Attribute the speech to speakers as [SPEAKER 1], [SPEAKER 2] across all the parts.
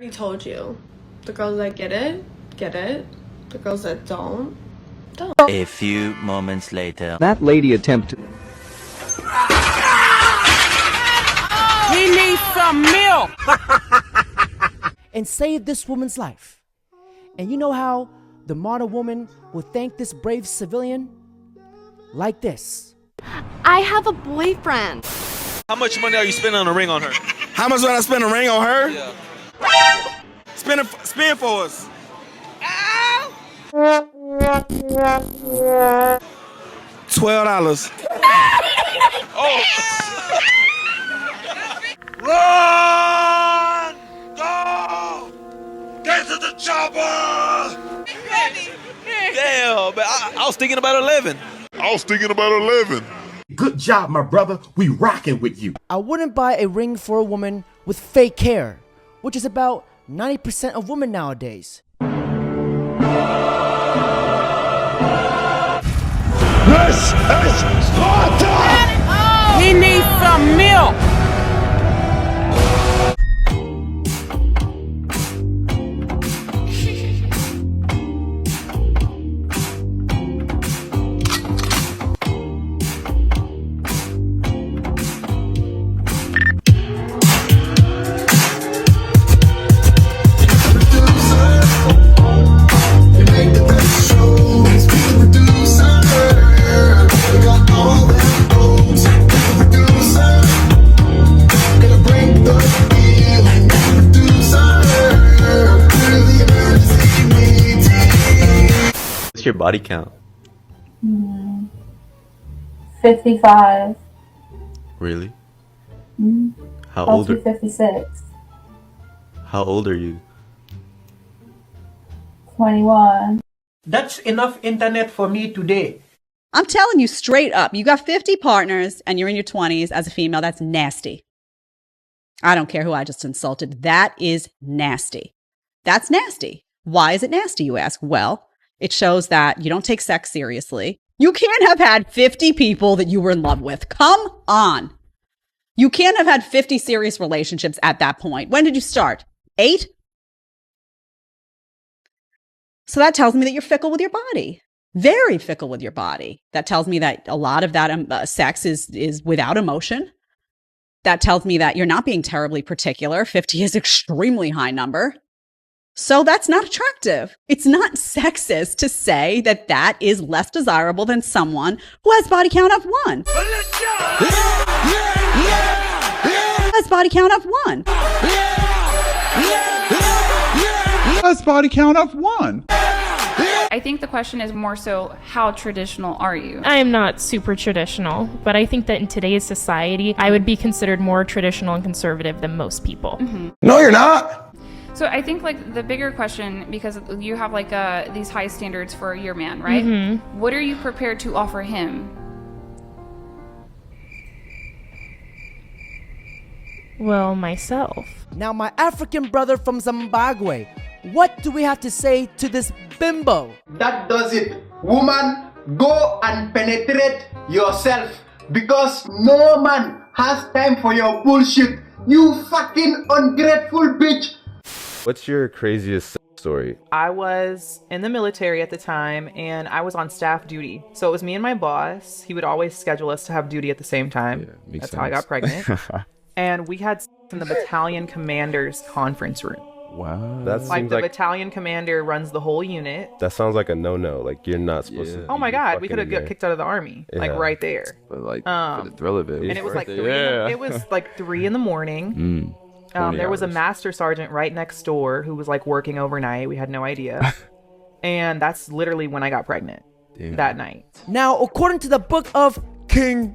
[SPEAKER 1] I already told you. The girls that get it, get it. The girls that don't.
[SPEAKER 2] A few moments later.
[SPEAKER 3] That lady attempted.
[SPEAKER 4] He needs some milk!
[SPEAKER 5] And save this woman's life. And you know how the martyr woman will thank this brave civilian? Like this.
[SPEAKER 6] I have a boyfriend.
[SPEAKER 7] How much money are you spending on a ring on her?
[SPEAKER 8] How much would I spend a ring on her?
[SPEAKER 7] Yeah.
[SPEAKER 8] Spin for us. $12.
[SPEAKER 7] Oh! Run! Go! Get to the chopper! Damn, but I was thinking about 11.
[SPEAKER 9] Good job, my brother. We rocking with you.
[SPEAKER 5] I wouldn't buy a ring for a woman with fake hair, which is about 90% of women nowadays.
[SPEAKER 9] This is Sparta!
[SPEAKER 4] He needs some milk!
[SPEAKER 10] What's your body count?
[SPEAKER 11] 55.
[SPEAKER 10] Really? How
[SPEAKER 11] Up
[SPEAKER 10] old
[SPEAKER 11] to
[SPEAKER 10] are
[SPEAKER 11] 56.
[SPEAKER 10] How old are you?
[SPEAKER 11] 21.
[SPEAKER 12] That's enough internet for me today.
[SPEAKER 13] I'm telling you straight up, you got 50 partners and you're in your 20s as a female. That's nasty. I don't care who I just insulted. That is nasty. That's nasty. Why is it nasty, you ask? Well, it shows that you don't take sex seriously. You can't have had 50 people that you were in love with. Come on. You can't have had 50 serious relationships at that point. When did you start? 8? So that tells me that you're fickle with your body. Very fickle with your body. That tells me that a lot of that sex is without emotion. That tells me that you're not being terribly particular. 50 is an extremely high number. So that's not attractive. It's not sexist to say that that is less desirable than someone who has body count of 1. Has body count of 1.
[SPEAKER 14] Has body count of 1.
[SPEAKER 15] I think the question is more so, how traditional are you?
[SPEAKER 16] I am not super traditional, but I think that in today's society, I would be considered more traditional and conservative than most people.
[SPEAKER 8] No, you're not.
[SPEAKER 15] So I think like the bigger question, because you have like these high standards for your man, right? What are you prepared to offer him?
[SPEAKER 16] Well, myself.
[SPEAKER 5] Now, my African brother from Zimbabwe, what do we have to say to this bimbo?
[SPEAKER 12] That does it. Woman, go and penetrate yourself because no man has time for your bullshit. You fucking ungrateful bitch.
[SPEAKER 10] What's your craziest story?
[SPEAKER 17] I was in the military at the time and I was on staff duty. So it was me and my boss. He would always schedule us to have duty at the same time.
[SPEAKER 10] Yeah,
[SPEAKER 17] That's how I got pregnant. And we had in the battalion commander's conference room.
[SPEAKER 10] Wow. That
[SPEAKER 17] Like
[SPEAKER 10] seems
[SPEAKER 17] the
[SPEAKER 10] like
[SPEAKER 17] battalion commander runs the whole unit.
[SPEAKER 10] that sounds like a no-no. Like you're not supposed to.
[SPEAKER 17] Oh my
[SPEAKER 10] be
[SPEAKER 17] God, we could have
[SPEAKER 10] fucking
[SPEAKER 17] got kicked out of the army, like
[SPEAKER 10] Yeah.
[SPEAKER 17] right there.
[SPEAKER 18] But like for the thrill of it.
[SPEAKER 17] And it was like
[SPEAKER 18] worth
[SPEAKER 17] 3 it was like 3 in the morning.
[SPEAKER 18] 20
[SPEAKER 17] There was a
[SPEAKER 18] hours.
[SPEAKER 17] master sergeant right next door who was like working overnight. We had no idea. And that's literally when I got pregnant that night.
[SPEAKER 5] Now, according to the book of
[SPEAKER 9] King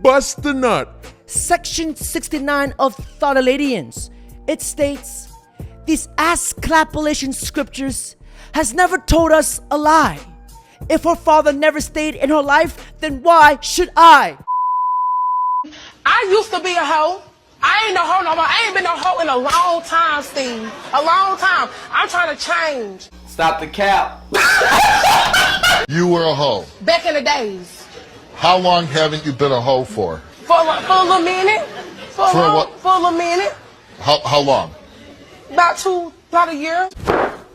[SPEAKER 9] Bust the Nut,
[SPEAKER 5] Section 69 of Thotoladians, it states, these ass-clapulation scriptures has never told us a lie. If her father never stayed in her life, then why should I?
[SPEAKER 4] I used to be a hoe. I ain't no hoe no more. I ain't been no hoe in a long time, Steve. A long time. I'm trying to change.
[SPEAKER 12] Stop the cap.
[SPEAKER 9] you were a hoe.
[SPEAKER 4] Back in the days.
[SPEAKER 9] How long haven't you been a hoe for?
[SPEAKER 4] For a little minute. For
[SPEAKER 9] For
[SPEAKER 4] a
[SPEAKER 9] what?
[SPEAKER 4] little minute.
[SPEAKER 9] How long?
[SPEAKER 4] About a year.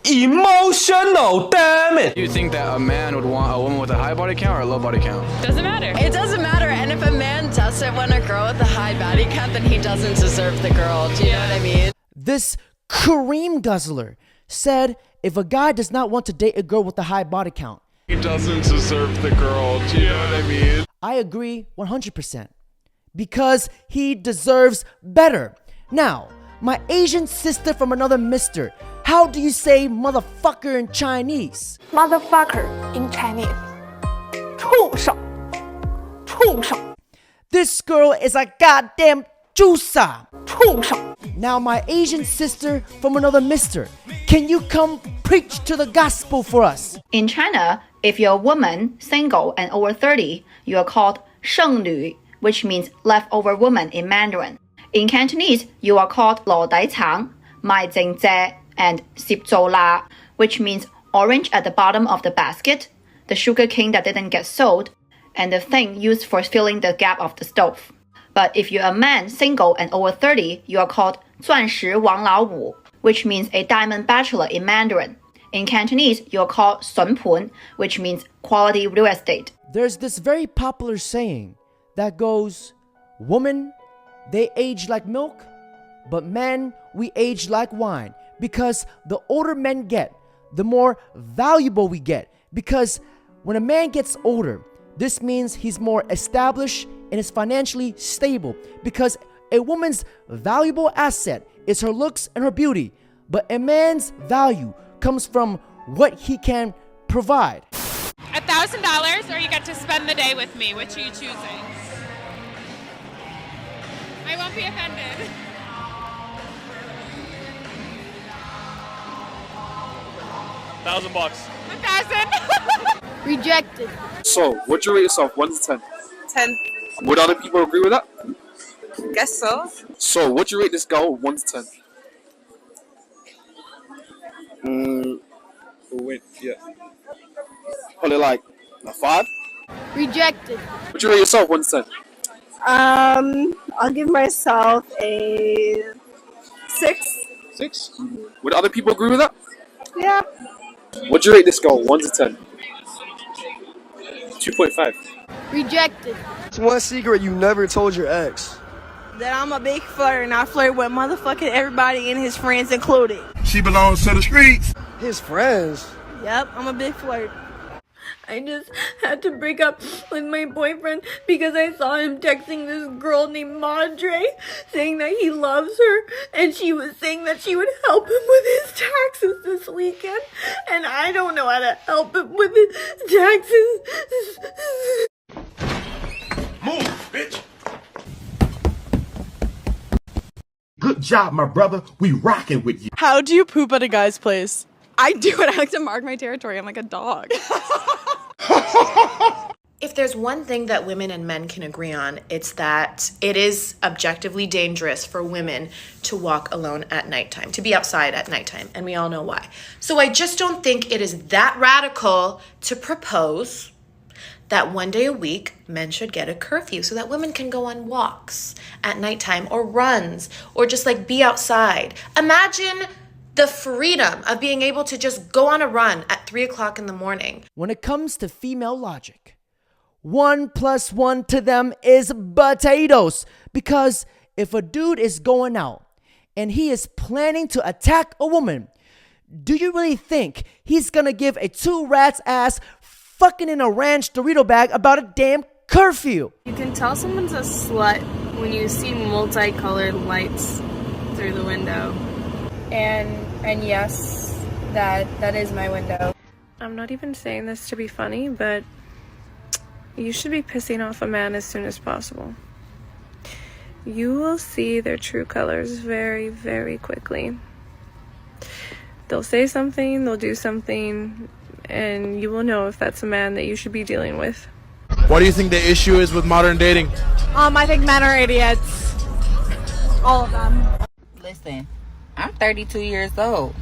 [SPEAKER 7] Emotional, damn it.
[SPEAKER 3] You think that a man would want a woman with a high body count or a low body count?
[SPEAKER 19] Doesn't matter. It doesn't matter. And if a man doesn't want a girl with a high body count, then he doesn't deserve the girl. Do you know what I mean?
[SPEAKER 5] This Kareem guzzler said if a guy does not want to date a girl with a high body count,
[SPEAKER 3] He doesn't deserve the girl. Do you know what I mean?
[SPEAKER 5] I agree 100%. Because he deserves better. Now, my Asian sister from another mister, how do you say motherfucker in Chinese?
[SPEAKER 20] Motherfucker in Chinese. 畜生. 畜生.
[SPEAKER 5] This girl is a goddamn juicer.
[SPEAKER 20] 畜生.
[SPEAKER 5] Now, my Asian sister from another mister, can you come preach to the gospel for us?
[SPEAKER 21] In China, if you're a woman, single, and over 30, you are called 剩女, which means leftover woman in Mandarin. In Cantonese, you are called 老底橙, 賣剩蔗, and 攝做辣, which means orange at the bottom of the basket, the sugar cane that didn't get sold, and the thing used for filling the gap of the stove. But if you're a man, single, and over 30, you are called 钻石王老五, which means a diamond bachelor in Mandarin. In Cantonese, you are called 笋盤, which means quality real estate.
[SPEAKER 5] There's this very popular saying that goes, women, they age like milk, but men, we age like wine. Because the older men get, the more valuable we get. Because when a man gets older, this means he's more established and is financially stable. Because a woman's valuable asset is her looks and her beauty. But a man's value comes from what he can provide.
[SPEAKER 22] $1,000 or you get to spend the day with me. Which are you choosing? I won't be offended.
[SPEAKER 7] $1,000.
[SPEAKER 22] 1,000.
[SPEAKER 20] Rejected.
[SPEAKER 3] So, what'd you rate yourself 1 to 10?
[SPEAKER 22] 10.
[SPEAKER 3] Would other people agree with that?
[SPEAKER 22] Guess so.
[SPEAKER 3] So, what'd you rate this girl 1 to 10?
[SPEAKER 8] Wait, yeah.
[SPEAKER 3] Probably like a 5?
[SPEAKER 20] Rejected.
[SPEAKER 3] Would you rate yourself 1 to 10?
[SPEAKER 20] I'll give myself a 6.
[SPEAKER 3] 6? Would other people agree with that?
[SPEAKER 20] Yeah.
[SPEAKER 3] What'd you rate this girl 1 to 10? 2.5.
[SPEAKER 20] Rejected.
[SPEAKER 23] It's one secret you never told your ex.
[SPEAKER 20] That I'm a big flirter and I flirt with motherfucking everybody and his friends included.
[SPEAKER 8] She belongs to the streets.
[SPEAKER 23] His friends?
[SPEAKER 20] Yep, I'm a big flirt. I just had to break up with my boyfriend because I saw him texting this girl named Madre saying that he loves her, and she was saying that she would help him with his taxes this weekend, and I don't know how to help him with his taxes.
[SPEAKER 8] Move, bitch.
[SPEAKER 24] Good job, my brother. We rocking with you.
[SPEAKER 25] How do you poop at a guy's place? I do it. I like to mark my territory. I'm like a dog.
[SPEAKER 26] If there's one thing that women and men can agree on, it's that it is objectively dangerous for women to walk alone at nighttime, to be outside at nighttime, and we all know why. So I just don't think it is that radical to propose that one day a week men should get a curfew so that women can go on walks at nighttime or runs or just like be outside. Imagine the freedom of being able to just go on a run at 3 o'clock in the morning.
[SPEAKER 5] When it comes to female logic, 1 + 1 to them is potatoes. Because if a dude is going out and he is planning to attack a woman, do you really think he's gonna give a 2 rats ass fucking in a ranch Dorito bag about a damn curfew?
[SPEAKER 1] You can tell someone's a slut when you see multicolored lights through the window. And yes, that is my window. I'm not even saying this to be funny, but you should be pissing off a man as soon as possible. You will see their true colors very, very quickly. They'll say something, they'll do something, and you will know if that's a man that you should be dealing with.
[SPEAKER 8] What do you think the issue is with modern dating?
[SPEAKER 25] I think men are idiots. All of them.
[SPEAKER 27] Listen, I'm 32 years old.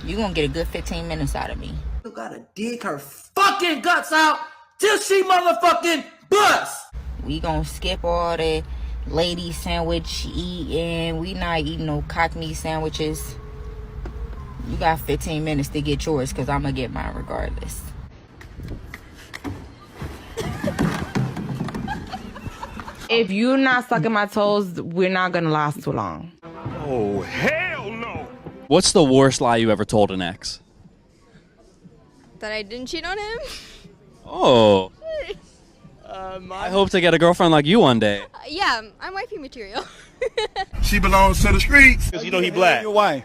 [SPEAKER 27] You gonna get a good 15 minutes out of me.
[SPEAKER 28] You gotta dig her fucking guts out till she motherfucking busts.
[SPEAKER 27] We gonna skip all the lady sandwich eating. We not eating no cockney sandwiches. You got 15 minutes to get yours because I'm going to get mine regardless.
[SPEAKER 2] If you're not sucking my toes, we're not going to last too long.
[SPEAKER 3] Oh, hell no!
[SPEAKER 6] What's the worst lie you ever told an ex?
[SPEAKER 10] That I didn't cheat on him?
[SPEAKER 6] Oh. I hope to get a girlfriend like you one day.
[SPEAKER 10] Yeah, I'm wifey material.
[SPEAKER 8] She belongs to the streets.
[SPEAKER 3] Because you know he black.
[SPEAKER 11] Your wife.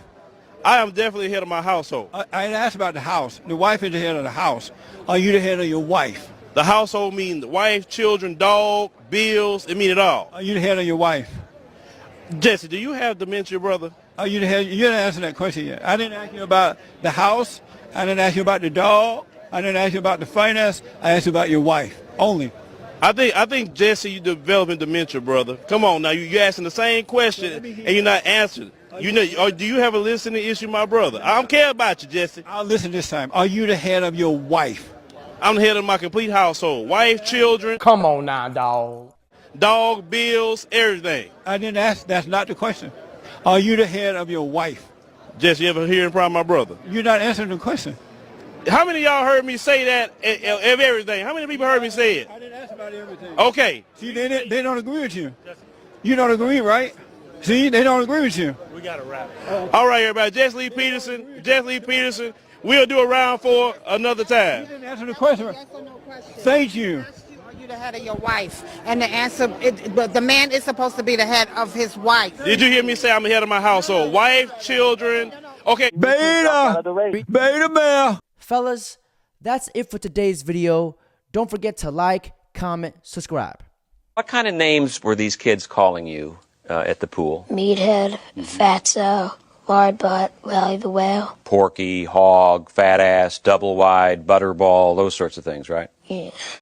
[SPEAKER 3] I am definitely the head of my household.
[SPEAKER 11] I didn't ask about the house. The wife is the head of the house. Are you the head of your wife?
[SPEAKER 3] The household means the wife, children, dog, bills. It means it all.
[SPEAKER 11] Are you the head of your wife?
[SPEAKER 3] Jesse, do you have dementia, brother?
[SPEAKER 11] Are you the head? You didn't answer that question yet. I didn't ask you about the house. I didn't ask you about the dog. I didn't ask you about the finance. I asked you about your wife only.
[SPEAKER 3] I think Jesse, you developing dementia, brother. Come on now, you're asking the same question and you're not answering. You know, or do you have a listening issue, my brother? I don't care about you, Jesse.
[SPEAKER 11] I'll listen this time. Are you the head of your wife?
[SPEAKER 3] I'm the head of my complete household. Wife, children.
[SPEAKER 4] Come on now, dog.
[SPEAKER 3] Dog, bills, everything.
[SPEAKER 11] I didn't ask. That's not the question. Are you the head of your wife?
[SPEAKER 3] Jesse, you ever hearing from my brother?
[SPEAKER 11] You're not answering the question.
[SPEAKER 3] How many of y'all heard me say that of everything? How many people heard me say it?
[SPEAKER 11] I didn't ask about everything.
[SPEAKER 3] Okay.
[SPEAKER 11] See, they don't agree with you. You don't agree, right? See, they don't agree with you.
[SPEAKER 3] We got to wrap it. All right, everybody. Jesse Lee Peterson. We'll do a round for another time.
[SPEAKER 11] You didn't answer the question. Yes or no question. Thank you.
[SPEAKER 13] Are you the head of your wife? And the answer, but the man is supposed to be the head of his wife.
[SPEAKER 3] Did you hear me say I'm the head of my household? Wife, children. Okay.
[SPEAKER 11] Beta male.
[SPEAKER 5] Fellas, that's it for today's video. Don't forget to like, comment, subscribe.
[SPEAKER 14] What kind of names were these kids calling you at the pool?
[SPEAKER 15] Meathead, Fatso, Lard Butt, Wally the Whale.
[SPEAKER 14] Porky, Hog, Fat Ass, Double Wide, Butterball, those sorts of things, right?
[SPEAKER 15] Yeah.